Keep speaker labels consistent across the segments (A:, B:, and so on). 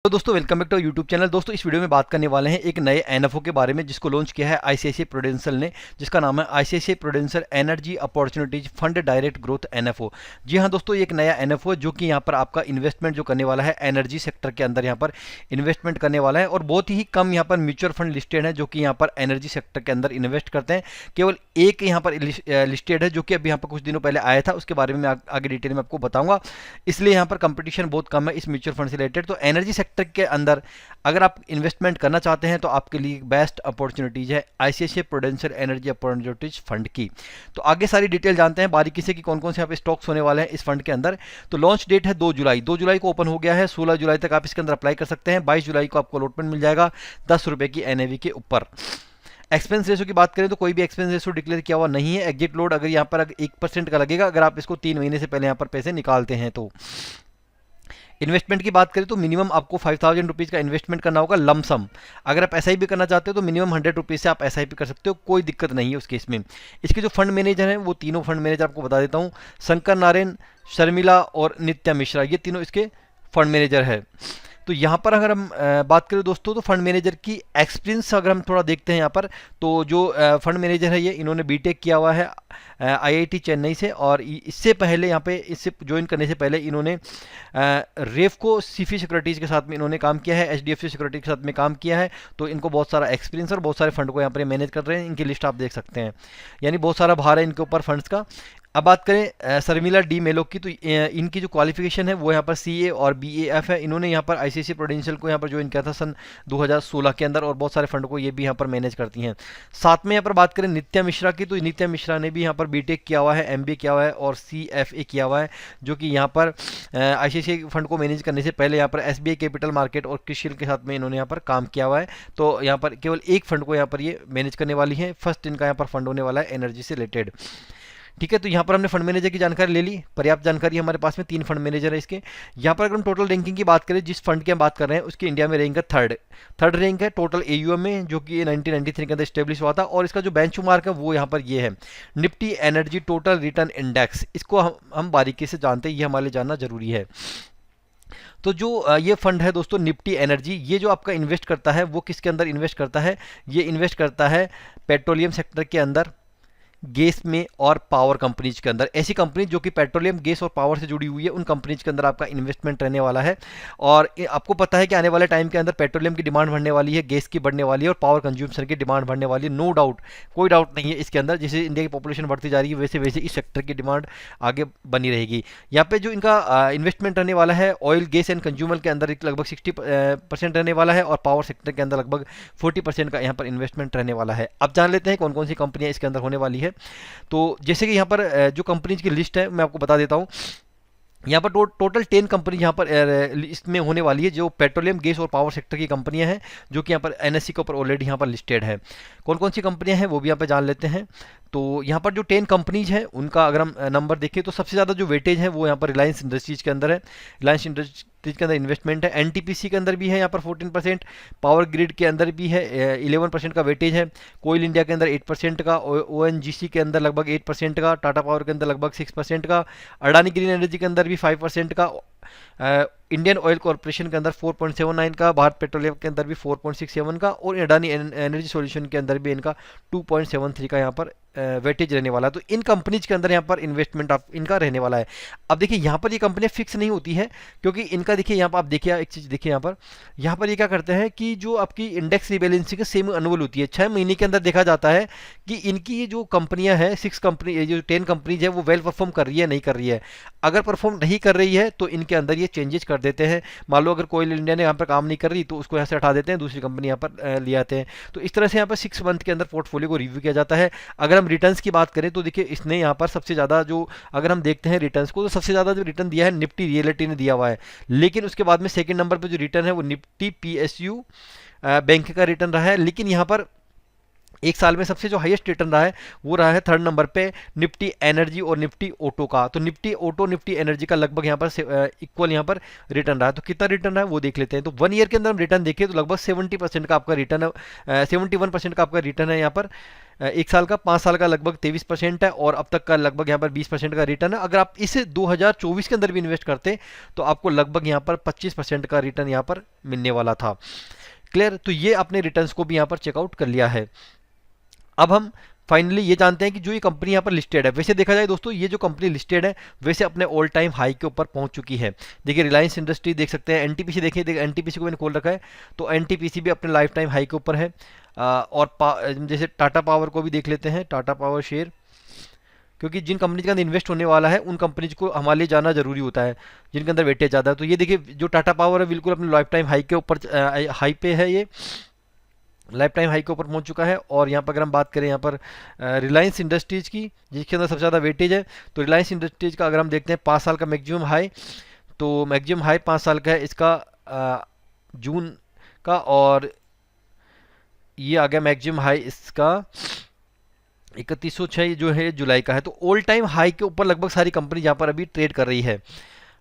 A: तो दोस्तों welcome back to YouTube channel. दोस्तों इस वीडियो में बात करने वाले हैं एक नए एनएफओ के बारे में जिसको लॉन्च किया है आईसीआईसीआई प्रूडेंशियल ने, जिसका नाम है ICICI prudential energy opportunities fund direct growth NFO. जी हाँ दोस्तों, ये एक नया एनएफओ है जो कि यहाँ पर आपका इन्वेस्टमेंट जो करने वाला है एनर्जी सेक्टर के अंदर यहाँ पर इन्वेस्टमेंट करने वाला है। और बहुत ही कम यहाँ पर म्यूचुअल फंड लिस्टेड है जो कि यहाँ पर एनर्जी सेक्टर के अंदर इन्वेस्ट करते हैं। केवल एक यहाँ पर लिस्टेड है जो कि अभी यहाँ पर कुछ दिनों पहले आया था, उसके बारे में मैं आगे डिटेल में आपको बताऊंगा। इसलिए यहाँ पर कंपटीशन बहुत कम है इस म्यूचुअल फंड से रिलेटेड। तो एनर्जी सेक्टर के अंदर अगर आप इन्वेस्टमेंट करना चाहते हैं तो आपके लिए बेस्ट अपॉर्चुनिटीज है ICICI prudential energy opportunities fund की। तो आगे सारी डिटेल जानते हैं बारीकी से कि कौन कौन से यहाँ पे स्टॉक्स होने वाले हैं इस फंड के अंदर। तो लॉन्च डेट है 2 जुलाई, 2 जुलाई को ओपन हो गया है। 16 जुलाई तक आप इसके अंदर अप्लाई कर सकते हैं। 22 जुलाई को आपको अलॉटमेंट मिल जाएगा 10 रुपए की एनएवी के ऊपर। एक्सपेंस रेशो की बात करें तो कोई भी एक्सपेंस रेशो डिक्लेयर किया हुआ नहीं है। एग्जिट लोड अगर यहाँ पर 1% का लगेगा अगर आप इसको 3 महीने से पहले यहाँ पर पैसे निकालते हैं तो। इन्वेस्टमेंट की बात करें तो मिनिमम आपको 5000 रुपीज़ का इन्वेस्टमेंट करना होगा लमसम। अगर आप एसआईपी करना चाहते हो तो मिनिमम 100 रुपीज़ से आप एसआईपी कर सकते हो, कोई दिक्कत नहीं है उस केस में। इसके जो फंड मैनेजर हैं वो तीनों फंड मैनेजर आपको बता देता हूँ, शंकर नारायण, शर्मिला और नित्या मिश्रा, ये तीनों इसके फंड मैनेजर है। तो यहाँ पर अगर हम बात करें दोस्तों तो फंड मैनेजर की एक्सपीरियंस अगर हम थोड़ा देखते हैं यहाँ पर, तो जो फंड मैनेजर है ये इन्होंने बीटेक किया हुआ है आईआईटी चेन्नई से। और इससे पहले यहाँ पे इससे ज्वाइन करने से पहले इन्होंने रेफको सीफी सिक्योरिटीज़ के साथ में इन्होंने काम किया है, एचडीएफसी सिक्योरिटी के साथ में काम किया है। तो इनको बहुत सारा एक्सपीरियंस और बहुत सारे फंड को यहाँ पर मैनेज कर रहे हैं। इनकी लिस्ट आप देख सकते हैं, यानी बहुत सारा भार है इनके ऊपर फंड्स का। अब बात करें शर्मिला डी मेलोक की, तो इनकी जो क्वालिफिकेशन है वो यहाँ पर सीए और बीएएफ है। इन्होंने यहाँ पर आईसीआईसीआई प्रूडेंशियल को यहाँ पर ज्वाइन किया था सन 2016 के अंदर और बहुत सारे फंड को ये भी यहाँ पर मैनेज करती हैं। साथ में यहाँ पर बात करें नित्या मिश्रा की, तो नित्या मिश्रा ने भी यहाँ पर बीटेक किया हुआ है, एमबीए किया हुआ है और सीएफए किया हुआ है, जो कि यहाँ पर आईसीआईसीआई फंड को मैनेज करने से पहले यहाँ पर एसबीआई कैपिटल मार्केट और क्रिशियल के साथ में इन्होंने यहाँ पर काम किया हुआ है। तो यहाँ पर केवल एक फंड को यहाँ पर ये मैनेज करने वाली है। फर्स्ट इनका यहाँ पर फंड होने वाला है एनर्जी से रिलेटेड। ठीक है, तो यहाँ पर हमने फंड मैनेजर की जानकारी ले ली, पर्याप्त जानकारी हमारे पास में। 3 फंड मैनेजर है इसके। यहाँ पर अगर हम टोटल रैंकिंग की बात करें, जिस फंड की हम बात कर रहे हैं उसकी इंडिया में रैंक है थर्ड रैंक है टोटल एयूएम में, जो कि 1993 के अंदर स्टेब्लिश हुआ था। और इसका जो बेंचमार्क है वो यहाँ पर ये है Nifty energy total return index. इसको हम बारीकी से जानते हैं, ये हमारे लिए जानना जरूरी है। तो जो ये फंड है दोस्तों निफ्टी एनर्जी, ये जो आपका इन्वेस्ट करता है वो किसके अंदर इन्वेस्ट करता है? ये इन्वेस्ट करता है पेट्रोलियम सेक्टर के अंदर, गैस में और पावर कंपनीज के अंदर। ऐसी कंपनी जो कि पेट्रोलियम, गैस और पावर से जुड़ी हुई है, उन कंपनीज के अंदर आपका इन्वेस्टमेंट रहने वाला है। और आपको पता है कि आने वाले टाइम के अंदर पेट्रोलियम की डिमांड बढ़ने वाली है, गैस की बढ़ने वाली है और पावर कंज्यूमशन की डिमांड बढ़ने वाली है। नो डाउट, कोई डाउट नहीं है इसके अंदर। जैसे इंडिया की पॉपुलेशन बढ़ती जा रही है वैसे वैसे इस सेक्टर की डिमांड आगे बनी रहेगी। यहाँ पे जो इनका इन्वेस्टमेंट रहने वाला है ऑयल, गैस एंड कंज्यूमर के अंदर लगभग 60% रहने वाला है और पावर सेक्टर के अंदर लगभग 40% का यहाँ पर इन्वेस्टमेंट रहने वाला है। अब जान लेते हैं कौन कौन सी कंपनियाँ इसके अंदर होने वाली है। तो जैसे कि यहाँ पर जो कंपनीज की लिस्ट है मैं आपको बता देता हूँ। यहाँ पर टोटल 10 कंपनी यहाँ पर इसमें होने वाली है, जो पेट्रोलियम, गैस और पावर सेक्टर की कंपनियां हैं, जो कि यहाँ पर एनएससी के ऊपर ऑलरेडी यहाँ पर लिस्टेड है। कौन कौन सी कंपनियां हैं वो भी यहाँ पर जान लेते हैं। तो यहाँ पर जो 10 कंपनीज हैं उनका अगर हम नंबर देखें तो सबसे ज़्यादा जो वेटेज है वो यहाँ पर रिलायंस इंडस्ट्रीज के अंदर है। रिलायंस इंडस्ट्रीज के अंदर इन्वेस्टमेंट है। एनटीपीसी के अंदर भी है यहाँ पर 14%, पावर ग्रिड के अंदर भी है 11% का वेटेज है, कोयल इंडिया के अंदर 8% का, ओएनजीसी के अंदर लगभग 8% का, टाटा पावर के अंदर लगभग 6% का, अडानी ग्रीन एनर्जी के अंदर भी 5% का, इंडियन ऑयल कॉर्पोरेशन के अंदर 4.79 का, भारत पेट्रोलियम के अंदर भी 4.67 का और अडानी एनर्जी सॉल्यूशन के अंदर भी इनका 2.73 का यहाँ पर वेटेज रहने वाला है। तो इन कंपनीज के अंदर यहाँ पर इन्वेस्टमेंट इनका रहने वाला है। अब देखिए यहाँ पर ये कंपनियाँ फिक्स नहीं होती है, क्योंकि इनका देखिए यहाँ पर आप देखिए एक चीज़ देखिए यहाँ पर ये क्या करते हैं कि जो आपकी इंडेक्स रिबेलेंसी के सेम अनुअल होती है 6 महीने के अंदर देखा जाता है कि इनकी ये जो कंपनियाँ हैं 6 कंपनी, जो 10 कंपनीज है वो वेल परफॉर्म कर रही है नहीं कर रही है। अगर परफॉर्म नहीं कर रही है तो इनके अंदर ये चेंजेस कर देते हैं। मान लो अगर कोयल इंडिया ने यहाँ पर काम नहीं कर रही तो उसको यहाँ से हटा देते हैं, दूसरी कंपनी यहाँ पर ले आते हैं। तो इस तरह से यहाँ पर 6 मंथ के अंदर पोर्टफोलियो को रिव्यू किया जाता है। अगर हम रिटर्न्स की बात करें तो देखिए इसने यहाँ पर सबसे ज़्यादा जो, अगर हम देखते हैं रिटर्न्स को, तो सबसे ज़्यादा जो रिटर्न दिया है निफ्टी रियलिटी ने दिया हुआ है। लेकिन उसके बाद में सेकंड नंबर पर जो रिटर्न है वो निफ्टी पीएसयू बैंक का रिटर्न रहा है। लेकिन यहाँ पर एक साल में सबसे जो हाईएस्ट रिटर्न रहा है वो रहा है थर्ड नंबर पे निफ्टी एनर्जी और निफ्टी ऑटो का। तो निफ्टी ऑटो निफ्टी एनर्जी का लगभग यहाँ पर इक्वल यहाँ पर रिटर्न रहा है। तो कितना रिटर्न रहा है वो देख लेते हैं। तो 1 ईयर के अंदर हम रिटर्न देखें तो लगभग 70% का आपका रिटर्न है, 71% का आपका रिटर्न है यहाँ पर एक साल का। 5 साल का लगभग 23% है और अब तक का लगभग यहाँ पर 20% का रिटर्न है। अगर आप इसे 2024 के अंदर भी इन्वेस्ट करते तो आपको लगभग यहाँ पर 25% का रिटर्न यहाँ पर मिलने वाला था। क्लियर? तो ये अपने रिटर्न्स को भी यहाँ पर चेकआउट कर लिया है। अब हम फाइनली ये जानते हैं कि जो ये कंपनी यहाँ पर लिस्टेड है, वैसे देखा जाए दोस्तों ये जो कंपनी लिस्टेड है वैसे अपने ऑल टाइम हाई के ऊपर पहुंच चुकी है। देखिए रिलायंस इंडस्ट्री देख सकते हैं, एनटीपीसी देखिए, एनटीपीसी को मैंने खोल रखा है तो एनटीपीसी भी अपने लाइफ टाइम हाई के ऊपर है। और जैसे टाटा पावर को भी देख लेते हैं, टाटा पावर शेयर, क्योंकि जिन कंपनी के अंदर इन्वेस्ट होने वाला है उन कंपनीज को हमारे लिए जाना जरूरी होता है जिनके अंदर वेटेज ज़्यादा है। तो ये देखिए जो टाटा पावर है बिल्कुल अपने लाइफ टाइम हाई के ऊपर हाई पे है, ये लाइफ टाइम हाई के ऊपर पहुंच चुका है। और यहाँ पर अगर हम बात करें यहाँ पर रिलायंस इंडस्ट्रीज़ की जिसके अंदर सबसे ज़्यादा वेटेज है, तो रिलायंस इंडस्ट्रीज़ का अगर हम देखते हैं 5 साल का मैक्सिमम हाई, तो मैक्सिमम हाई 5 साल का है इसका जून का, और ये आ गया मैक्सिमम हाई इसका 3106 जो है जुलाई का है। तो ऑल टाइम हाई के ऊपर लगभग सारी कंपनी यहाँ पर अभी ट्रेड कर रही है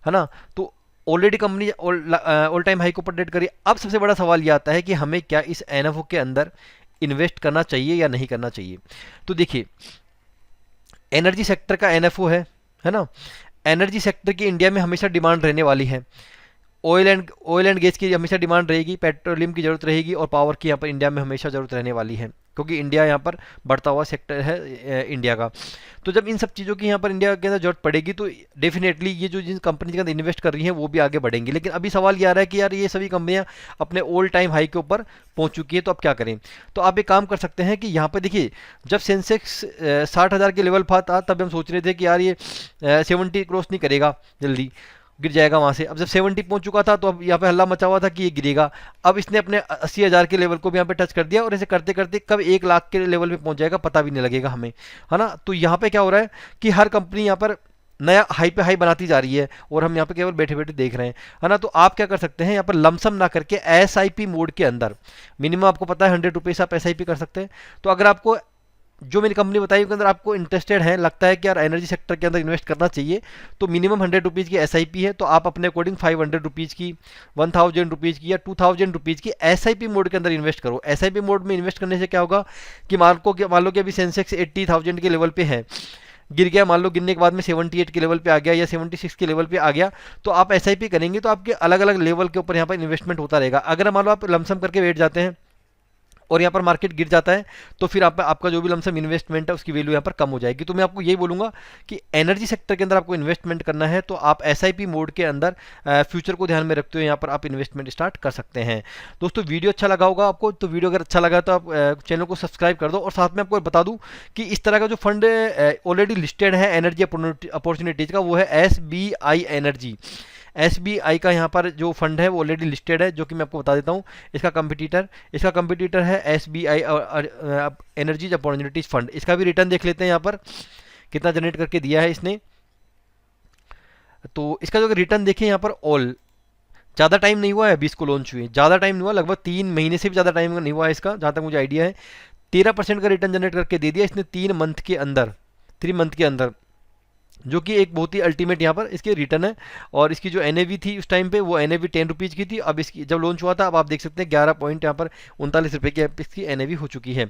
A: ना। तो already company all time high के ऊपर ट्रेड करी। अब सबसे बड़ा सवाल ये आता है कि हमें क्या इस एनएफओ के अंदर इन्वेस्ट करना चाहिए या नहीं करना चाहिए। तो देखिए एनर्जी सेक्टर का एनएफओ है ना। एनर्जी सेक्टर की इंडिया में हमेशा डिमांड रहने वाली है। ऑयल एंड गैस की हमेशा डिमांड रहेगी, पेट्रोलियम की ज़रूरत रहेगी और पावर की यहाँ पर इंडिया में हमेशा ज़रूरत रहने वाली है, क्योंकि इंडिया यहाँ पर बढ़ता हुआ सेक्टर है इंडिया का। तो जब इन सब चीज़ों की यहाँ पर इंडिया के अंदर जरूरत पड़ेगी तो डेफिनेटली ये जो जिन कंपनी के अंदर इन्वेस्ट कर रही हैं वो भी आगे बढ़ेंगी। लेकिन अभी सवाल ये आ रहा है कि यार ये सभी कंपनियाँ अपने ऑल टाइम हाई के ऊपर पहुँच चुकी है, तो अब क्या करें। तो आप एक काम कर सकते हैं कि यहाँ पर देखिए जब सेंसेक्स 60,000 के लेवल पर था तब हम सोच रहे थे कि यार ये 70 क्रॉस नहीं करेगा, जल्दी गिर जाएगा वहाँ से। अब जब 70 पहुंच चुका था तो अब यहाँ पे हल्ला मचा हुआ था कि ये गिरेगा। अब इसने अपने 80,000 के लेवल को भी यहाँ पे टच कर दिया और ऐसे करते करते कब 1 लाख के लेवल पे पहुंच जाएगा पता भी नहीं लगेगा हमें, है ना। तो यहाँ पे क्या हो रहा है कि हर कंपनी यहाँ पर नया हाई पे हाई बनाती जा रही है और हम यहाँ पे केवल बैठे बैठे देख रहे हैं, है ना। तो आप क्या कर सकते हैं यहाँ पर लमसम ना करके एसआईपी मोड के अंदर मिनिमम आपको पता है 100 रुपीज़ आप एसआईपी कर सकते हैं। तो अगर आपको जो मेरी कंपनी बताई उसके अंदर आपको इंटरेस्टेड है, लगता है कि यार एनर्जी सेक्टर के अंदर इन्वेस्ट करना चाहिए, तो मिनिमम 100 रुपीज़ की एसआईपी है। तो आप अपने अकॉर्डिंग 500 रुपीज़ की, 1000 रुपीज़ की या 2000 रुपीज़ की एसआईपी मोड के अंदर इन्वेस्ट करो। एसआईपी मोड में इन्वेस्ट करने से क्या होगा कि मान लो कि अभी सेंसेक्स 80,000 के लेवल पे है, गिर गया, मान लो गिरने के बाद में 78 के लेवल पे आ गया या 76 के लेवल पे आ गया, तो आप एसआईपी करेंगे तो आपके अलग अलग लेवल के ऊपर यहाँ पर इन्वेस्टमेंट होता रहेगा। अगर मान लो आप लमसम करके बैठ जाते हैं और यहाँ पर मार्केट गिर जाता है तो फिर आपका जो भी लमसम इन्वेस्टमेंट है उसकी वैल्यू यहाँ पर कम हो जाएगी। तो मैं आपको यही बोलूँगा कि एनर्जी सेक्टर के अंदर आपको इन्वेस्टमेंट करना है तो आप एसआईपी मोड के अंदर फ्यूचर को ध्यान में रखते हुए यहाँ पर आप इन्वेस्टमेंट स्टार्ट कर सकते हैं। दोस्तों वीडियो अच्छा लगा होगा आपको, तो वीडियो अगर अच्छा लगा तो आप चैनल को सब्सक्राइब कर दो। और साथ में आपको बता दूँ कि इस तरह का जो फंड ऑलरेडी लिस्टेड है एनर्जी अपॉर्चुनिटीज़ का, वो है एसबीआई एनर्जी। एसबीआई का यहाँ पर जो फंड है वो ऑलरेडी लिस्टेड है, जो कि मैं आपको बता देता हूँ। इसका कंपिटिटर है एसबीआई एनर्जी अपॉर्चुनिटीज फंड। इसका भी रिटर्न देख लेते हैं यहाँ पर कितना जनरेट करके दिया है इसने। तो इसका जो रिटर्न देखें यहाँ पर ज़्यादा टाइम नहीं हुआ है अभी इसको लॉन्च हुए, ज़्यादा टाइम नहीं हुआ, लगभग 3 महीने से भी ज़्यादा टाइम नहीं हुआ है इसका, जहाँ तक मुझे आइडिया है। 13% का रिटर्न जनरेट करके दे दिया इसने 3 मंथ के अंदर, जो कि एक बहुत ही अल्टीमेट यहाँ पर इसके रिटर्न है। और इसकी जो एनएवी थी उस टाइम पे वो एनएवी 10 रुपीज़ की थी, अब इसकी जब लॉन्च हुआ था अब आप देख सकते हैं 11 पॉइंट यहाँ पर 39 रुपये की इसकी एनएवी हो चुकी है।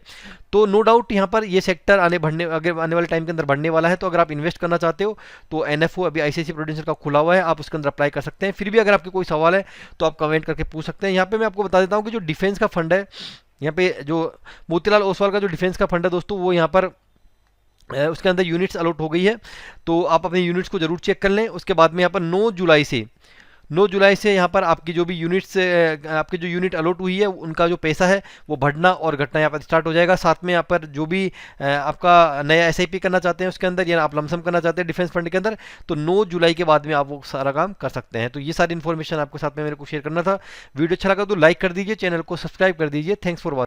A: तो नो डाउट यहाँ पर ये सेक्टर आने वाले टाइम के अंदर बढ़ने वाला है। तो अगर आप इन्वेस्ट करना चाहते हो तो एनएफओ अभी आईसीआईसीआई प्रूडेंशियल का खुला हुआ है, आप उसके अंदर अप्लाई कर सकते हैं। फिर भी अगर आपके कोई सवाल है तो आप कमेंट करके पूछ सकते हैं। यहाँ पर मैं आपको बता देता हूँ कि जो डिफेंस का फंड है, यहाँ पे जो मोतीलाल ओसवाल का जो डिफेंस का फंड है दोस्तों, वो यहाँ पर उसके अंदर यूनिट्स अलॉट हो गई है। तो आप अपने यूनिट्स को जरूर चेक कर लें। उसके बाद में यहाँ पर 9 जुलाई से यहाँ पर आपकी जो भी यूनिट्स आपकी जो यूनिट अलॉट हुई है उनका जो पैसा है वो बढ़ना और घटना यहाँ पर स्टार्ट हो जाएगा। साथ में यहाँ पर जो भी आपका नया एसआईपी करना चाहते हैं उसके अंदर या आप लमसम करना चाहते हैं डिफेंस फंड के अंदर, तो 9 जुलाई के बाद में आप वो सारा काम कर सकते हैं। तो ये सारी इन्फॉर्मेशन आपके साथ में मेरे को शेयर करना था। वीडियो अच्छा लगा तो लाइक कर दीजिए, चैनल को सब्सक्राइब कर दीजिए। Thanks for watching.